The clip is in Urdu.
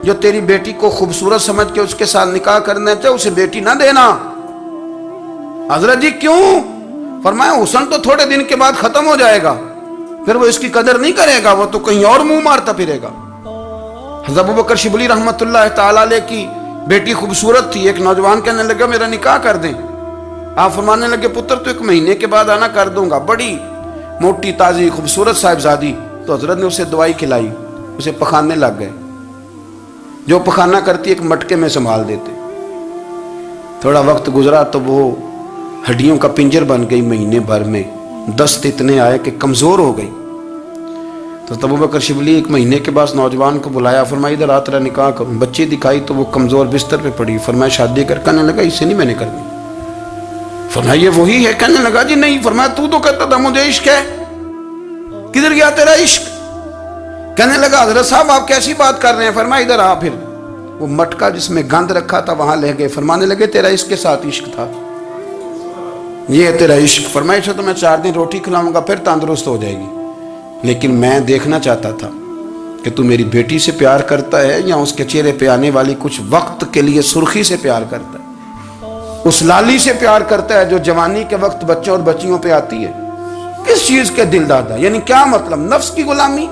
جو تیری بیٹی کو خوبصورت سمجھ کے اس کے ساتھ نکاح کرنا چاہے اسے بیٹی نہ دینا۔ حضرت جی کیوں؟ فرمایا حسن تو تھوڑے دن کے بعد ختم ہو جائے گا، پھر وہ اس کی قدر نہیں کرے گا، وہ تو کہیں اور منہ مارتا پھرے گا۔ حضرت ابوبکر شبلی رحمت اللہ تعالیٰ علیہ کی بیٹی خوبصورت تھی، ایک نوجوان کہنے لگا میرا نکاح کر دیں۔ آپ فرمانے لگے پتر تو 1 مہینے کے بعد آنا، کر دوں گا۔ بڑی موٹی تازی خوبصورت صاحبزادی، تو حضرت نے اسے دوائی کھلائی، اسے پخانے لگ گئے، جو پخانہ کرتی ایک مٹکے میں سنبھال دیتے۔ تھوڑا وقت گزرا تو وہ ہڈیوں کا پنجر بن گئی، مہینے بھر میں دست اتنے آئے کہ کمزور ہو گئی۔ تو ابوبکر شبلی 1 مہینے کے بعد نوجوان کو بلایا، فرمایا ادھر آ تیرا نکاح کروں۔ بچی دکھائی تو وہ کمزور بستر پہ پڑی، فرمایا شادی کر۔ کہنے لگا اس سے نہیں میں نے کرنی۔ فرمایا یہ وہی ہے؟ کہنے لگا جی نہیں۔ فرمایا تو کہتا تھا مجھے عشق ہے، کدھر گیا تیرا عشق؟ کہنے لگا حضرت صاحب آپ کیسی بات کر رہے ہیں؟ فرمایا ادھر آ۔ پھر وہ مٹکا جس میں گند رکھا تھا وہاں لے گئے، فرمانے لگے تیرا اس کے ساتھ عشق تھا، یہ ہے تیرا عشق۔ فرمایا اچھا تو میں 4 دن روٹی کھلاؤں گا پھر تندرست ہو جائے گی، لیکن میں دیکھنا چاہتا تھا کہ تو میری بیٹی سے پیار کرتا ہے یا اس کے چہرے پہ آنے والی کچھ وقت کے لیے سرخی سے پیار کرتا ہے، اس لالی سے پیار کرتا ہے جو جوانی کے وقت بچوں اور بچیوں پہ آتی ہے۔ کس چیز کے دل دادا؟ یعنی کیا مطلب؟ نفس کی غلامی؟